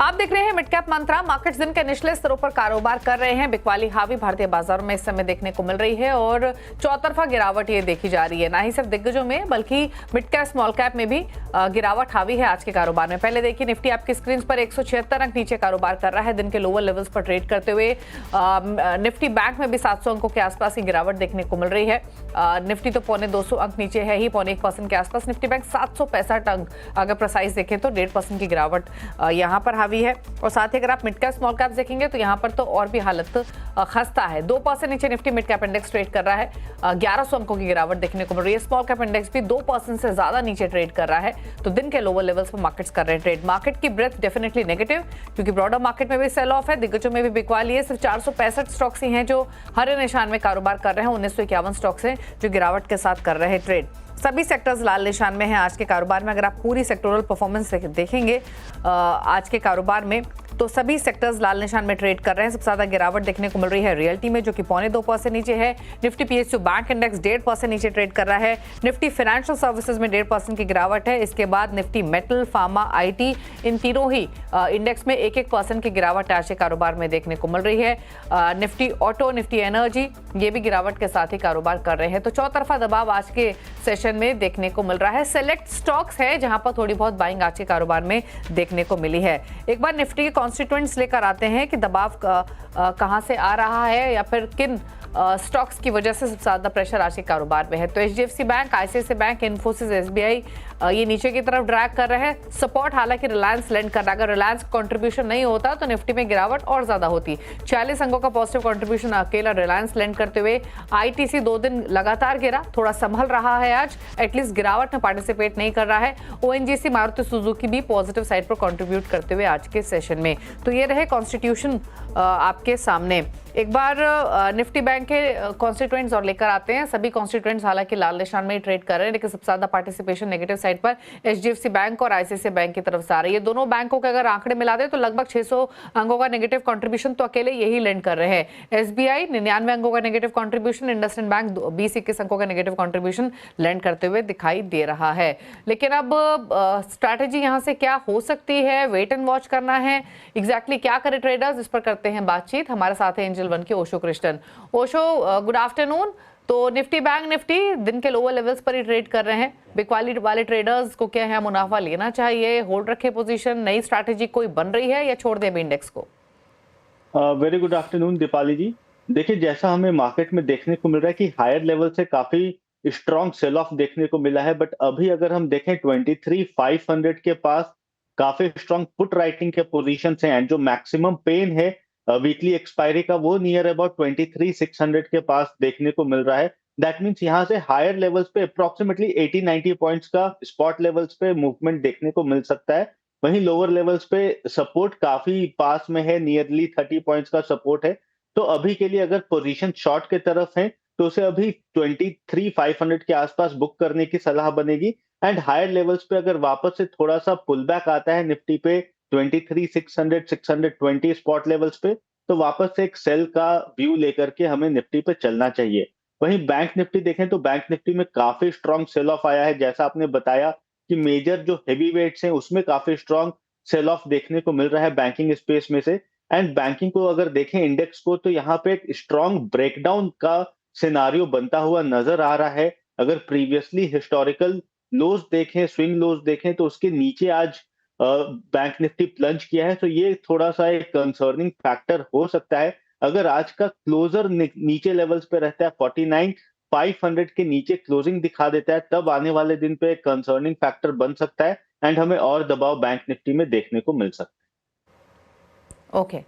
आप देख रहे हैं मिड कैप मंत्रा। मार्केट्स दिन के निचले स्तरों पर कारोबार कर रहे हैं। बिकवाली हावी भारतीय बाजारों में इस समय देखने को मिल रही है और चौतरफा गिरावट ये देखी जा रही है। ना ही सिर्फ दिग्गजों में बल्कि मिड कैप स्मॉल कैप में भी गिरावट हावी है आज के कारोबार में। पहले देखिए निफ्टी आपकी स्क्रीन पर 176 अंक नीचे कारोबार कर रहा है दिन के लोअर लेवल्स पर ट्रेड करते हुए। निफ्टी बैंक में भी 700 अंकों के आसपास की गिरावट देखने को मिल रही है। निफ्टी तो 2.25 अंक नीचे है ही, 0.1% के आसपास। निफ्टी बैंक 765 अंक अगर प्रिसाइज देखें तो 1.5% की गिरावट यहाँ पर हावी है। और साथ ही अगर आप मिड कैप स्मॉल कैप देखेंगे तो यहाँ पर तो और भी हालत खस्ता है। 2% नीचे Nifty mid cap index trade कर रहा है। 1100 अंकों की गिरावट देखने को मिल रही है। स्मॉल कैप इंडेक्स भी 2% से ज्यादा नीचे ट्रेड कर रहा है। तो दिन के लोअर लेवल्स पर मार्केट्स कर रहे हैं ट्रेड। मार्केट की ब्रेथ डेफिनेटली नेगेटिव, क्योंकि ब्रॉडर मार्केट में भी सेल ऑफ है, दिग्गजों में भी बिकवाली है। सिर्फ 465 स्टॉक्स ही हैं जो हरे निशान में कारोबार कर रहे हैं। 1951 स्टॉक्स हैं जो गिरावट के साथ कर रहे हैं ट्रेड। सभी सेक्टर्स लाल निशान में हैं आज के कारोबार में। अगर आप पूरी सेक्टोरल परफॉर्मेंस देखेंगे आज के कारोबार में तो सभी सेक्टर्स लाल निशान में ट्रेड कर रहे हैं। सबसे ज्यादा गिरावट देखने को मिल रही है रियल्टी में, जो कि 0.2% नीचे है। निफ्टी पीएसयू बैंक इंडेक्स 1.5% नीचे ट्रेड कर रहा है। निफ्टी फाइनेंशियल सर्विसेज में 1.5% की गिरावट है। इसके बाद निफ्टी मेटल, फार्मा, आईटी, इन तीनों ही इंडेक्स में 1% की गिरावट आज के कारोबार में देखने को मिल रही है। निफ्टी ऑटो, निफ्टी एनर्जी ये भी गिरावट के साथ ही कारोबार कर रहे हैं। तो चौतरफा दबाव आज के सेशन में देखने को मिल रहा है। सेलेक्ट स्टॉक्स है जहां पर थोड़ी बहुत बाइंग आज के कारोबार में देखने को मिली है। एक बार निफ्टी के कॉन्स्टिट्यूएंट्स लेकर आते हैं कि दबाव कहां से आ रहा है या फिर किन स्टॉक्स की वजह से सबसे ज्यादा प्रेशर आज के कारोबार में है। तो HDFC bank, ICICI bank, Infosys, SBI ये नीचे की तरफ ड्रैग कर रहे हैं। सपोर्ट हालांकि रिलायंस लेंड कर रहा है। अगर रिलायंस कंट्रीब्यूशन नहीं होता तो निफ्टी में गिरावट और ज्यादा होती। 40 अंकों का पॉजिटिव कंट्रीब्यूशन अकेला रिलायंस लेंड करते हुए। आईटीसी 2 दिन लगातार गिरा, थोड़ा संभल रहा है आज, एटलीस्ट गिरावट में पार्टिसिपेट नहीं कर रहा है। ओएनजीसी, मारुति सुजुकी भी पॉजिटिव साइड पर कंट्रीब्यूट करते हुए आज के सेशन में। तो ये रहे कॉन्स्टिट्यूशन आपके सामने। एक बार निफ्टी बैंक के कॉन्स्टिट्यूएंट्स और लेकर आते हैं। सभी कॉन्स्टिट्यूएंट्स हालांकि लाल निशान में ही ट्रेड कर रहे हैं, लेकिन सबसे ज्यादा पार्टिसिपेशन नेगेटिव साइड पर एचडीएफसी बैंक और आईसीआईसीआई बैंक की तरफ से आ रही है। दोनों बैंकों के अगर आंकड़े मिला दे तो लगभग 600 अंकों का नेगेटिव कंट्रीब्यूशन तो अकेले यही लेंड कर रहे हैं। एसबीआई 99 अंकों का नेगेटिव कंट्रीब्यूशन, इंडसइंड बैंक 20-21 अंकों का नेगेटिव कंट्रीब्यूशन लेंड करते हुए दिखाई दे रहा है। लेकिन अब स्ट्रैटेजी यहाँ से क्या हो सकती है, वेट एंड वॉच करना है। एग्जैक्टली क्या करे ट्रेडर्स, इस पर करते हैं बातचीत। हमारे साथ है एंजल वन के ओशो कृष्णन। Osho, good afternoon. तो निफ्टी बैंक निफ्टी दिन के लोअर लेवल्स पर ही ट्रेड कर रहे हैं। बिकवाली वाले ट्रेडर्स को क्या है, मुनाफा लेना चाहिए, होल्ड रखे पोजीशन, नई स्ट्रैटेजी कोई बन रही है या छोड़ दे अभी इंडेक्स को? वेरी गुड आफ्टरनून दीपाली जी। देखिए, जैसा हमें मार्केट में देखने को मिल रहा है कि हायर लेवल से काफी स्ट्रॉन्ग सेल ऑफ देखने को मिला है, बट अभी अगर हम देखें 23,500 के पास काफी स्ट्रॉन्ग पुट राइटिंग के पोजीशन है एंड जो मैक्सिमम पेन है वीकली एक्सपायरी का वो नियर अबाउट 23,600 के पास देखने को मिल रहा है। दैट मीन्स यहाँ से हायर लेवल्स पे अप्रोक्सीमेटली 80-90 पॉइंट्स का स्पॉट लेवल्स पे मूवमेंट देखने को मिल सकता है। वहीं लोअर लेवल्स पे सपोर्ट काफी पास में है, नियरली 30 पॉइंट्स का सपोर्ट है। तो अभी के लिए अगर पोजीशन शॉर्ट के तरफ है तो उसे अभी 23,500 के आसपास बुक करने की सलाह बनेगी। एंड हायर लेवल्स पे अगर वापस से थोड़ा सा पुल बैक आता है निफ्टी पे 23,600 620 स्पॉट लेवल्स पे, तो वापस से एक सेल का व्यू लेकर के हमें निफ्टी पे चलना चाहिए। वहीं बैंक निफ्टी देखें तो बैंक निफ्टी में काफी स्ट्रॉन्ग सेल ऑफ आया है। जैसा आपने बताया कि मेजर जो हेवी वेट्स हैं उसमें काफी स्ट्रॉन्ग सेल ऑफ देखने को मिल रहा है बैंकिंग स्पेस में से। एंड बैंकिंग को अगर देखें इंडेक्स को तो यहाँ पे एक स्ट्रॉन्ग ब्रेकडाउन का सिनारियो बनता हुआ नजर आ रहा है। अगर प्रीवियसली हिस्टोरिकल लोज देखें, स्विंग लोज देखें, तो उसके नीचे आज बैंक निफ्टी प्लंज किया है। तो ये थोड़ा सा एक कंसर्निंग फैक्टर हो सकता है। अगर आज का क्लोजर नीचे लेवल्स पे रहता है, 49,500 के नीचे क्लोजिंग दिखा देता है, तब आने वाले दिन पे एक कंसर्निंग फैक्टर बन सकता है एंड हमें और दबाव बैंक निफ्टी में देखने को मिल सकता है। ओके,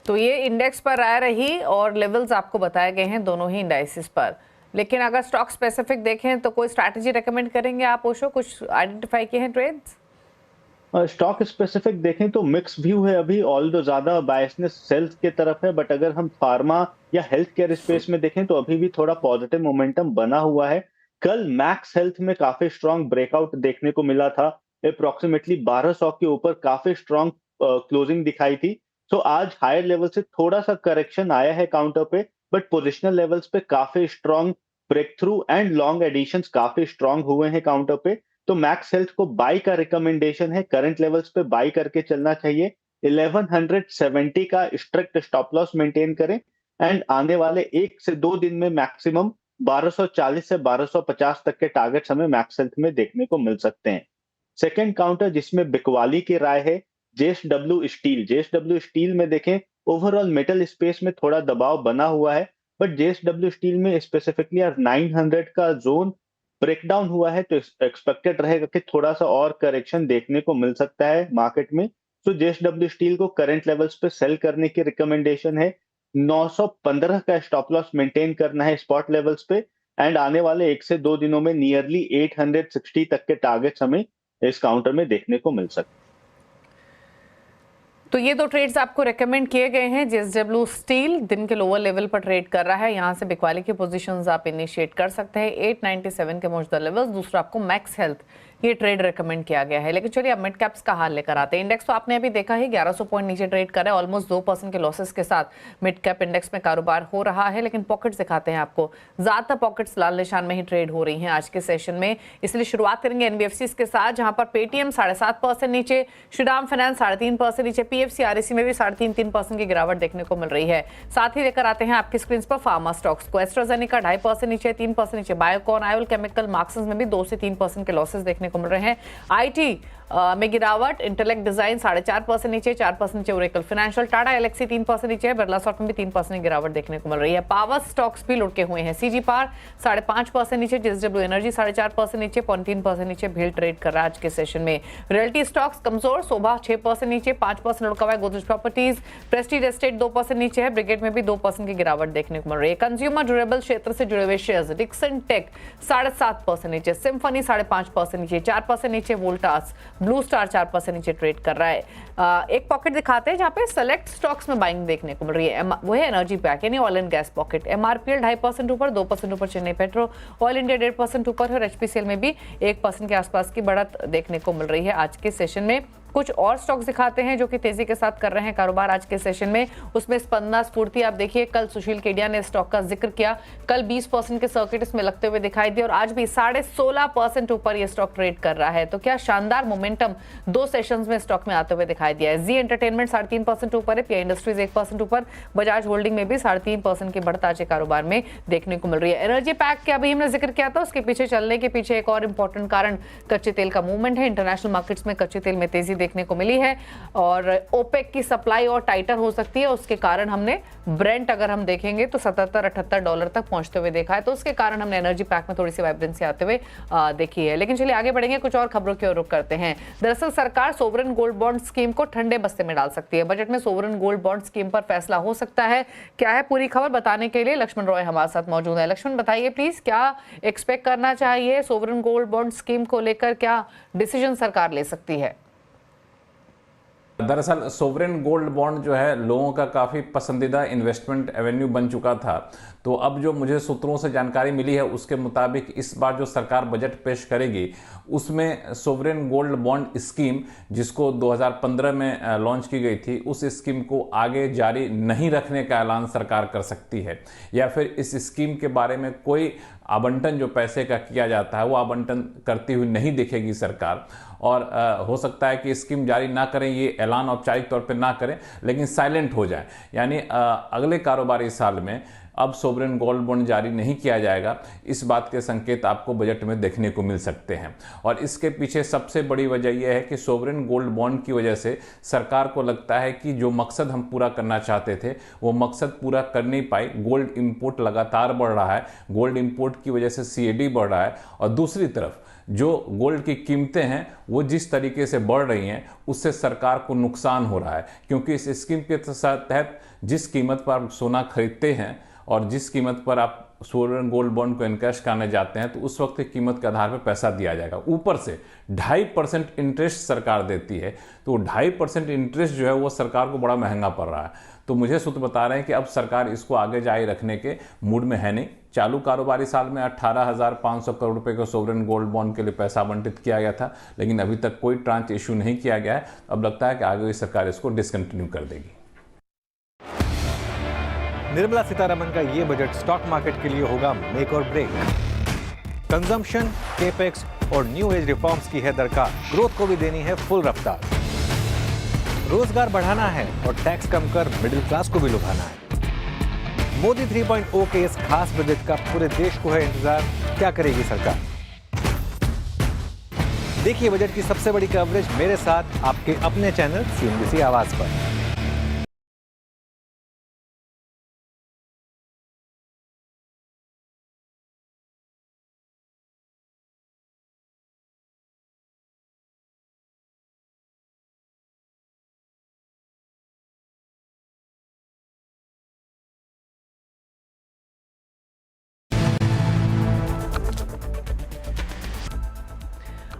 तो ये इंडेक्स पर आ रही और लेवल्स आपको बताए गए हैं दोनों ही इंडाइसिस पर। लेकिन अगर स्टॉक स्पेसिफिक देखें तो कोई स्ट्रैटेजी रेकमेंड करेंगे आप ओशो? कुछ आइडेंटिफाई किए हैं ट्रेड्स? स्टॉक स्पेसिफिक देखें तो मिक्स व्यू है अभी, ऑल्दो ज्यादा बायसनेस सेल्स के तरफ है, बट अगर हम फार्मा या हेल्थ केयर स्पेस में देखें तो अभी भी थोड़ा पॉजिटिव मोमेंटम बना हुआ है। कल मैक्स हेल्थ में काफी स्ट्रॉन्ग ब्रेकआउट देखने को मिला था, अप्रोक्सीमेटली 1200 के ऊपर काफी स्ट्रॉन्ग क्लोजिंग दिखाई थी। तो आज हायर लेवल से थोड़ा सा करेक्शन आया है काउंटर पे, बट पोजिशनल लेवल्स पे काफी strong break through and long additions काफी स्ट्रॉन्ग हुए हैं काउंटर पे। तो मैक्स हेल्थ को बाई का रिकमेंडेशन है, करंट लेवल्स पे बाई करके चलना चाहिए। 1170 का स्ट्रिक्ट स्टॉप लॉस मेंटेन करें एंड आने वाले 1 से 2 दिन में मैक्सिमम 1240 से 1250 तक के टारगेट्स हमें मैक्स हेल्थ में देखने को मिल सकते हैं। सेकंड काउंटर जिसमें बिकवाली की राय है जेएसडब्ल्यू स्टील। जेएसडब्ल्यू स्टील में देखें ओवरऑल मेटल स्पेस में थोड़ा दबाव बना हुआ है, बट जेएसडब्ल्यू स्टील में स्पेसिफिकली 900 का जोन ब्रेकडाउन हुआ है, तो एक्सपेक्टेड रहेगा कि थोड़ा सा और करेक्शन देखने को मिल सकता है मार्केट में। तो जेएसडब्ल्यू स्टील को करंट लेवल्स पे सेल करने की रिकमेंडेशन है। 915 का स्टॉप लॉस मेंटेन करना है स्पॉट लेवल्स पे एंड आने वाले 1 से 2 दिनों में नियरली 860 तक के टारगेट्स हमें इस काउंटर में देखने को मिल सकते हैं। तो ये दो ट्रेड्स आपको रेकमेंड किए गए हैं। जेएसडब्ल्यू स्टील दिन के लोअर लेवल पर ट्रेड कर रहा है, यहां से बिकवाली की पोजीशंस आप इनिशिएट कर सकते हैं। 897 के मौजूदा लेवल्स। दूसरा आपको मैक्स हेल्थ ये ट्रेड रेकमेंड किया गया है। लेकिन चलिए अब मिड कैप्स का हाल लेकर आते हैं। इंडेक्स तो आपने अभी देखा ही 1100 पॉइंट नीचे ट्रेड कर रहा है। ऑलमोस्ट 2% के लॉसेस के साथ मिड कैप इंडेक्स में कारोबार हो रहा है। लेकिन पॉकेट्स दिखाते हैं आपको, ज्यादातर पॉकेट्स लाल निशान में ही ट्रेड हो रही हैं आज के सेशन में। इसलिए शुरुआत करेंगे एनबीएफसी के साथ, जहां पर पेटीएम 7.5% नीचे, श्रीराम फाइनेंस 3.5% नीचे, पीएफसी आरईसी में भी 3.5% की गिरावट देखने को मिल रही है। साथ ही लेकर आते हैं आपकी स्क्रीन पर फार्मा स्टॉक्स को। एस्ट्राजेनेका 2.5% नीचे, 3% नीचे, बायोकॉन, आयोल केमिकल, मार्क्सन्स में भी 2 से 3% के लॉसेस देखने को मिल रहे हैं। आईटी में गिरावट, इंटेलेक्ट डिजाइन 4.5% नीचे, 4% नीचे, ओरेकल फाइनेंशियल, टाटा एलेक्सी 3% नीचे, बिरला सॉफ्ट में भी 3% की गिरावट देखने को मिल रही है। पावर स्टॉक्स भी लुढ़के हुए हैं। सीजी पावर 5.5% नीचे, जेएसडब्ल्यू एनर्जी 4.5% नीचे, 0.3% नीचे भेल ट्रेड कर रहा है आज के सेशन में। रियल्टी स्टॉक्स कमजोर, शोभा 6% नीचे, 5% लुढ़का हुआ है, गोदरेज प्रॉपर्टीज, प्रेस्टीज एस्टेट 2% नीचे है, ब्रिगेड में भी 2% की गिरावट देखने को मिल रही है। कंज्यूमर ड्यूरेबल क्षेत्र से जुड़े हुए शेयर्स, डिक्सन टेक 7.5% नीचे, सिम्फनी 5.5% नीचे, 4% नीचे, वोल्टास, ब्लू स्टार 4% नीचे ट्रेड कर रहा है। एक पॉकेट दिखाते हैं जहां पे सेलेक्ट स्टॉक्स में बाइंग देखने को मिल रही है, वो है एनर्जी पैक यानी oil and gas pocket. MRPL 2.5% ऊपर, 2% ऊपर चेन्नई पेट्रो, ऑयल इंडिया 1.5% ऊपर और एचपीसीएल में भी 1% के आसपास की बढ़त देखने को मिल रही है आज के सेशन में। कुछ और स्टॉक्स दिखाते हैं जो कि तेजी के साथ कर रहे हैं कारोबार आज के सेशन में। उसमें स्पंदना स्फूर्ति आप देखिए, कल सुशील केडिया ने स्टॉक का जिक्र किया, कल 20% के सर्किट इसमें लगते हुए दिखाई दिए और आज भी 16.5% ऊपर ये स्टॉक ट्रेड कर रहा है। तो क्या शानदार मोमेंटम 2 सेशंस में स्टॉक में आते हुए दिखाई दिया है। जी एंटरटेनमेंट 3.5% ऊपर है, पीआई इंडस्ट्रीज 1% ऊपर, बजाज होल्डिंग में भी 3.5% की बढ़त आज कारोबार में देखने को मिल रही है। एनर्जी पैक का अभी हमने जिक्र किया था, उसके पीछे चलने के पीछे एक और इंपॉर्टेंट कारण कच्चे तेल का मूवमेंट है। इंटरनेशनल मार्केट्स में कच्चे तेल में तेजी देखने को मिली है और ओपेक की सप्लाई और टाइटर हो सकती है, उसके कारण हमने ब्रेंट अगर हम देखेंगे तो $77-78 तक पहुंचते हुए देखा है, तो उसके कारण हमने एनर्जी पैक में थोड़ी सी वाइब्रेंसी आते हुए देखी है। लेकिन चलिए आगे बढ़ेंगे, कुछ और खबरों की ओर रुख करते हैं। दरअसल सरकार सोवरेन गोल्ड बॉन्ड स्कीम को ठंडे बस्ते में डाल सकती है। बजट में सोवरेन गोल्ड बॉन्ड स्कीम पर फैसला हो सकता है। क्या है पूरी खबर, बताने के लिए लक्ष्मण रॉय हमारे साथ मौजूद है। लक्ष्मण बताइए प्लीज, क्या एक्सपेक्ट करना चाहिए सोवरेन गोल्ड बॉन्ड स्कीम को लेकर, क्या डिसीजन सरकार ले सकती है? दरअसल सोवरेन गोल्ड बॉन्ड जो है लोगों का काफ़ी पसंदीदा इन्वेस्टमेंट एवेन्यू बन चुका था। तो अब जो मुझे सूत्रों से जानकारी मिली है उसके मुताबिक इस बार जो सरकार बजट पेश करेगी उसमें सोवरेन गोल्ड बॉन्ड स्कीम, जिसको 2015 में लॉन्च की गई थी, उस स्कीम को आगे जारी नहीं रखने का ऐलान सरकार कर सकती है, या फिर इस स्कीम के बारे में कोई आवंटन जो पैसे का किया जाता है वो आवंटन करती हुई नहीं दिखेगी सरकार। और हो सकता है कि स्कीम जारी ना करें, ये ऐलान औपचारिक तौर पे ना करें, लेकिन साइलेंट हो जाए, यानी अगले कारोबारी साल में अब सोवरेन गोल्ड बॉन्ड जारी नहीं किया जाएगा। इस बात के संकेत आपको बजट में देखने को मिल सकते हैं। और इसके पीछे सबसे बड़ी वजह यह है कि सोवरेन गोल्ड बॉन्ड की वजह से सरकार को लगता है कि जो मकसद हम पूरा करना चाहते थे वो मकसद पूरा कर नहीं पाई। गोल्ड इंपोर्ट लगातार बढ़ रहा है, गोल्ड इंपोर्ट की वजह से सीएडी बढ़ रहा है, और दूसरी तरफ जो गोल्ड की कीमतें हैं वो जिस तरीके से बढ़ रही हैं उससे सरकार को नुकसान हो रहा है, क्योंकि इस स्कीम के तहत जिस कीमत पर आप सोना खरीदते हैं और जिस कीमत पर आप सोवरेन गोल्ड बॉन्ड को इनकैश कराने जाते हैं तो उस वक्त की कीमत के आधार पर पैसा दिया जाएगा। ऊपर से 2.5% इंटरेस्ट सरकार देती है, तो 2.5% इंटरेस्ट जो है वो सरकार को बड़ा महंगा पड़ रहा है। तो मुझे सूत्र बता रहे हैं कि अब सरकार इसको आगे जारी रखने के मूड में है नहीं। चालू कारोबारी साल में 18,500 करोड़ रुपए को सोवरेन गोल्ड बॉन्ड के लिए पैसा आवंटित किया गया था, लेकिन अभी तक कोई ट्रांच इशू नहीं किया गया है। अब लगता है कि आगे भी सरकार इसको डिसकंटिन्यू कर देगी। निर्मला सीतारमण का ये बजट स्टॉक मार्केट के लिए होगा मेक और ब्रेक। कंजम्पशन, केपेक्स और न्यू एज रिफॉर्म्स की है दरकार, ग्रोथ को भी देनी है फुल रफ्तार। रोजगार बढ़ाना है और टैक्स कम कर मिडिल क्लास को भी लुभाना है। मोदी 3.0 के इस खास बजट का पूरे देश को है इंतजार, क्या करेगी सरकार? देखिए बजट की सबसे बड़ी कवरेज मेरे साथ आपके अपने चैनल CNBC आवाज पर।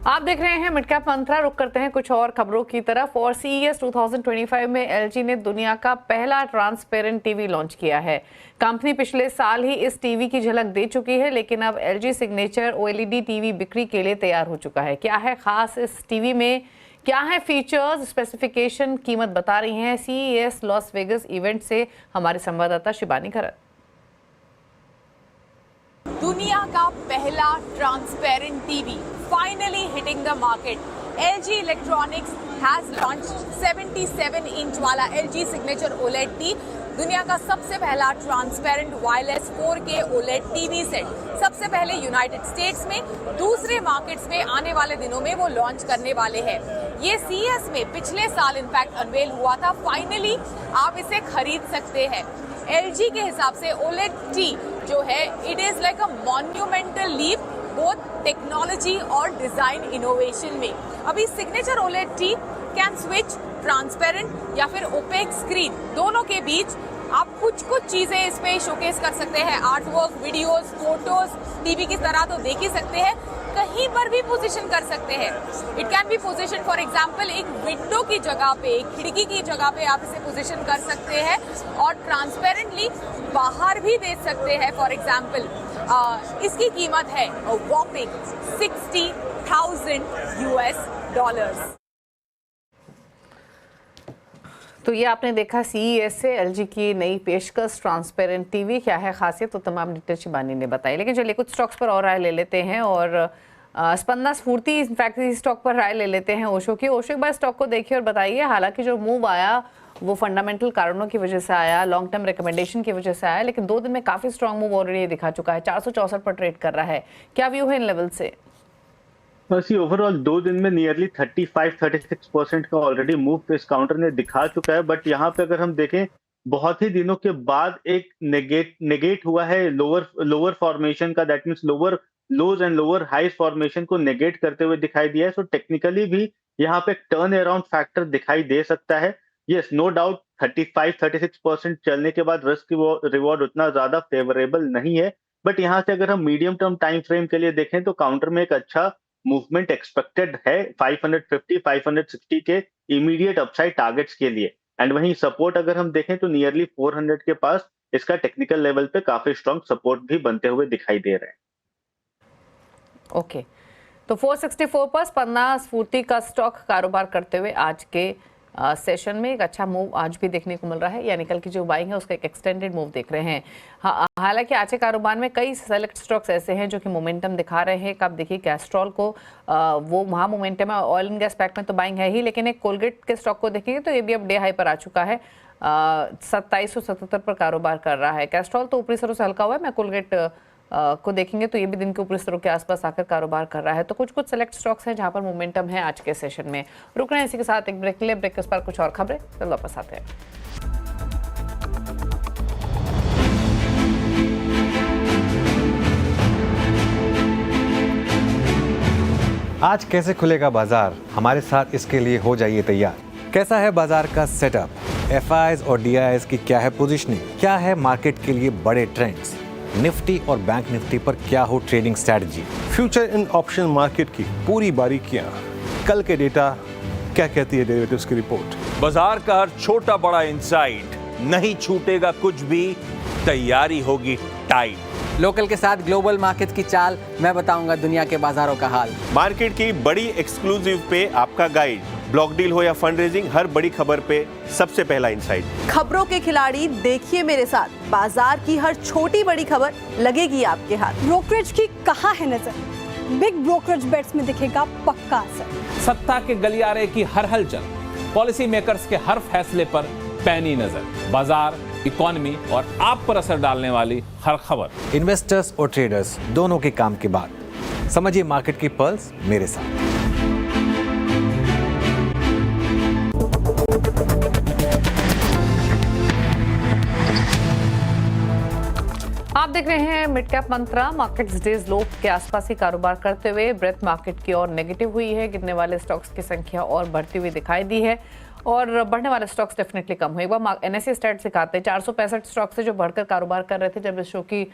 आप देख रहे हैं मिड कैप मंत्रा। रुक करते हैं कुछ और खबरों की तरफ। और CES 2025 में LG ने दुनिया का पहला ट्रांसपेरेंट टीवी लॉन्च किया है। कंपनी पिछले साल ही इस टीवी की झलक दे चुकी है, लेकिन अब LG सिग्नेचर OLED टीवी बिक्री के लिए तैयार हो चुका है। क्या है खास इस टीवी में, क्या है फीचर्स, स्पेसिफिकेशन, कीमत बता रही हैं CES लॉस वेगस इवेंट से हमारे संवाददाता शिबानी खरत। दुनिया का पहला transparent TV finally hitting the market. LG Electronics has launched 77 inch वाला LG सिग्नेचर OLED टी, दुनिया का सबसे पहला transparent wireless 4K OLED TV set. सबसे पहले यूनाइटेड स्टेट्स में, दूसरे मार्केट्स में आने वाले दिनों में वो लॉन्च करने वाले हैं। ये CES में पिछले साल इनफैक्ट अनवेल हुआ था। फाइनली आप इसे खरीद सकते हैं। LG के हिसाब से OLED टी जो है it is like a monumental leap both technology और डिजाइन इनोवेशन में। अभी signature OLED T can switch transparent या फिर ओपेक स्क्रीन, दोनों के बीच आप कुछ चीजें इस पे शोकेस कर सकते हैं। Art work, videos, photos TV की तरह तो देख ही सकते हैं, कहीं पर भी पोजीशन कर सकते हैं। It can be position for example एक विंडो की जगह पे, एक खिड़की की जगह पे आप इसे पोजीशन कर सकते हैं और ट्रांसपेरेंटली बाहर भी देख सकते हैं। फॉर एग्जांपल इसकी कीमत है वॉपिंग $60,000। तो ये आपने देखा CES से LG की नई पेशकश ट्रांसपेरेंट टीवी। क्या है खासियत तो तमाम डिटेल शिबानी ने बताई। लेकिन चलिए कुछ स्टॉक्स पर और राय ले लेते हैं और स्पंदना स्फूर्ति इनफैक्ट इस स्टॉक पर राय ले लेते हैं ओशो की। ओशो एक बार स्टॉक को देखिए और बताइए, हालांकि जो मूव आया वो फंडामेंटल कारणों की वजह से आया, लॉन्ग टर्म रिकमेंडेशन की वजह से आया, लेकिन 2 दिन में काफी स्ट्रांग मूव ऑलरेडी दिखा चुका है। 464 पर ट्रेड कर रहा है। क्या व्यू है इन लेवल से? बस ये ओवरऑल 2 दिन में नियरली 35-36% का ऑलरेडी मूव इस काउंटर ने दिखा चुका है। बट यहाँ पे अगर हम देखें, बहुत ही दिनों के बाद एक नेगेट हुआ है लोअर फॉर्मेशन का, that means lower lows and lower highs formation को नेगेट करते हुए दिखाई दिया है। सो टेक्निकली भी यहाँ पे एक टर्न अराउंड फैक्टर दिखाई दे सकता है। यस, नो डाउट 35-36% चलने के बाद रिस्क रिवॉर्ड उतना ज्यादा फेवरेबल नहीं है। बट यहाँ से अगर हम मीडियम टर्म टाइम फ्रेम के लिए देखें तो काउंटर में एक अच्छा मूवमेंट एक्सपेक्टेड है 550-560 के इमीडिएट अपसाइड टारगेट्स के लिए। एंड वहीं सपोर्ट अगर हम देखें तो नियरली 400 के पास इसका टेक्निकल लेवल पे काफी स्ट्रॉन्ग सपोर्ट भी बनते हुए दिखाई दे रहे हैं। ओके, तो 464 पर स्पंदना स्फूर्ति का स्टॉक कारोबार करते हुए आज के सेशन में एक अच्छा मूव आज भी देखने को मिल रहा है, यानी कल की जो बाइंग है उसका एक एक्सटेंडेड मूव देख रहे हैं। हालांकि आज के कारोबार में कई सेलेक्ट स्टॉक्स ऐसे हैं जो कि मोमेंटम दिखा रहे हैं। आप देखिए कैस्ट्रॉल को वो वहाँ मोमेंटम है, ऑयल एंड गैस पैक में तो बाइंग है ही, लेकिन एक कोलगेट के स्टॉक को देखेंगे तो ये भी अब डे हाई पर आ चुका है। 2777 पर कारोबार कर रहा है। कैस्ट्रॉल तो ऊपरी सरों से हल्का हुआ है। मैं कोलगेट को देखेंगे तो ये भी दिन के ऊपरी स्तरों के आसपास आकर कारोबार कर रहा है। तो कुछ सेलेक्ट स्टॉक्स हैं जहां पर मोमेंटम है आज के सेशन में। रुक रहे हैं इसी के साथ एक ब्रेक के लिए। ब्रेक के पर कुछ और खबरें फिर वापस आते हैं। आज कैसे खुलेगा बाजार, हमारे साथ इसके लिए हो जाइए तैयार। कैसा है बाजार का सेटअप, FIs और DIs की क्या है पोजीशनिंग, क्या है मार्केट के लिए बड़े ट्रेंड्स, निफ्टी और बैंक निफ्टी पर क्या हो trading strategy, future in option market की पूरी बारीकियां, कल के डेटा क्या कहती है डेरिवेटिव्स की रिपोर्ट, बाजार का हर छोटा बड़ा इंसाइट, नहीं छूटेगा कुछ भी, तैयारी होगी टाइट। लोकल के साथ ग्लोबल मार्केट की चाल, मैं बताऊंगा दुनिया के बाजारों का हाल। मार्केट की बड़ी एक्सक्लूसिव पे आपका गाइड, ब्लॉक डील हो या फंड रेजिंग, हर बड़ी खबर पे सबसे पहला इंसाइट। खबरों के खिलाड़ी देखिए मेरे साथ, बाजार की हर छोटी बड़ी खबर लगेगी आपके हाथ। ब्रोकरेज की कहाँ है नजर, बिग ब्रोकरेज बेट्स में दिखेगा पक्का असर। सत्ता के गलियारे की हर हलचल, पॉलिसी मेकर्स के हर फैसले पर पैनी नजर, बाजार, इकोनॉमी और आप पर असर डालने वाली हर खबर। इन्वेस्टर्स और ट्रेडर्स दोनों के काम की बात। समझिए मार्केट की पल्स मेरे साथ। आप देख रहे हैं मिड कैप मंत्रा। मार्केट्स डेज लो के आसपास ही कारोबार करते हुए ब्रेथ मार्केट की ओर नेगेटिव हुई है। गिरने वाले स्टॉक्स की संख्या और बढ़ती हुई दिखाई दी है और बढ़ने वाले स्टॉक्स डेफिनेटली कम हुए। एक बार एनएसई स्टैट्स दिखाते हैं 465 स्टॉक्स से जो बढ़कर कारोबार कर रहे थे जब इस शो की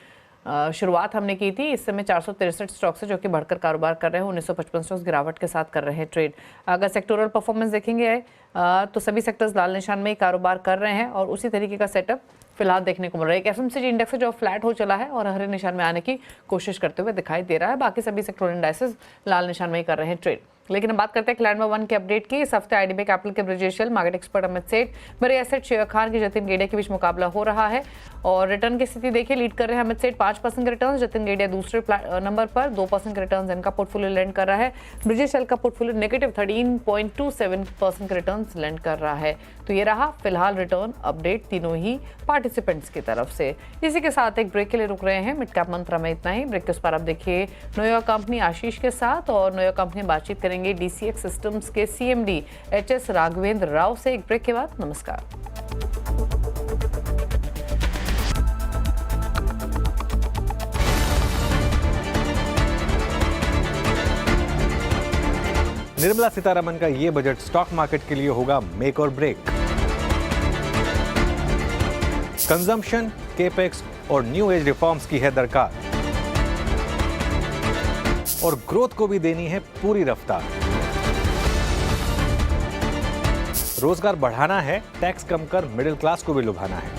शुरुआत हमने की थी। इस समय 463 स्टॉक्स है जो कि बढ़कर कारोबार कर रहे हैं। 1955 स्टॉक्स गिरावट के साथ कर रहे हैं ट्रेड। अगर सेक्टोरल परफॉर्मेंस देखेंगे तो सभी सेक्टर्स लाल निशान में ही कारोबार कर रहे हैं और उसी तरीके का सेटअप फिलहाल देखने को मिल रहा है। एक एफएमसीजी इंडेक्स है जो फ्लैट हो चला है और हरे निशान में आने की कोशिश करते हुए दिखाई दे रहा है। बाकी सभी सेक्टोरल इंडाइसेस लाल निशान में ही कर रहे हैं ट्रेड। लेकिन हम बात करते हैं क्लाइंट नंबर 1 के अपडेट की। इस हफ्ते आईडीबी कैपिटल के ब्रिजेश यल, मार्केट एक्सपर्ट अमित सेठ, मेरे एसेट शेयर खान की जतिन गेडिया के बीच मुकाबला हो रहा है और रिटर्न की स्थिति देखिए लीड कर रहे हैं अमित सेठ 5% के रिटर्न, जतिन गेडिया दूसरे नंबर पर 2% के रिटर्न इनका पोर्टफोलियो लैंड कर रहा है। ब्रिजेश यल का पोर्टफोलियो नेगेटिव 13.27% के रिटर्न लैंड कर रहा है। तो ये रहा फिलहाल रिटर्न अपडेट तीनों ही पार्टिसिपेंट्स की तरफ से। इसी के साथ एक ब्रेक के लिए रुक रहे हैं। मिड कैप मंत्रा में इतना ही। ब्रेक के उस पर आप देखिए नोयोआ कंपनी आशीष के साथ और नोयोआ कंपनी बातचीत करेंगे डीसीएक्स सिस्टम्स के सीएमडी एचएस राघवेंद्र राव से। एक ब्रेक के बाद नमस्कार। निर्मला सीतारमण का ये बजट स्टॉक मार्केट के लिए होगा मेक और ब्रेक। कंजम्पशन, केपेक्स और न्यू एज रिफॉर्म्स की है दरकार और ग्रोथ को भी देनी है पूरी रफ्तार। रोजगार बढ़ाना है, टैक्स कम कर मिडिल क्लास को भी लुभाना है।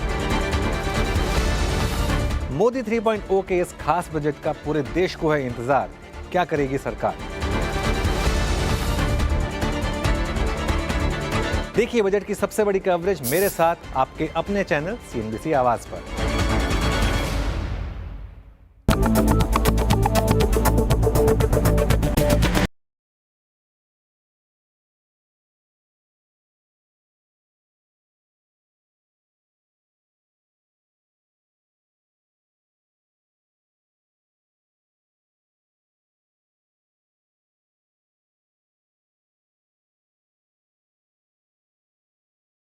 मोदी 3.0 के इस खास बजट का पूरे देश को है इंतजार। क्या करेगी सरकार? देखिए बजट की सबसे बड़ी कवरेज मेरे साथ आपके अपने चैनल CNBC आवाज पर।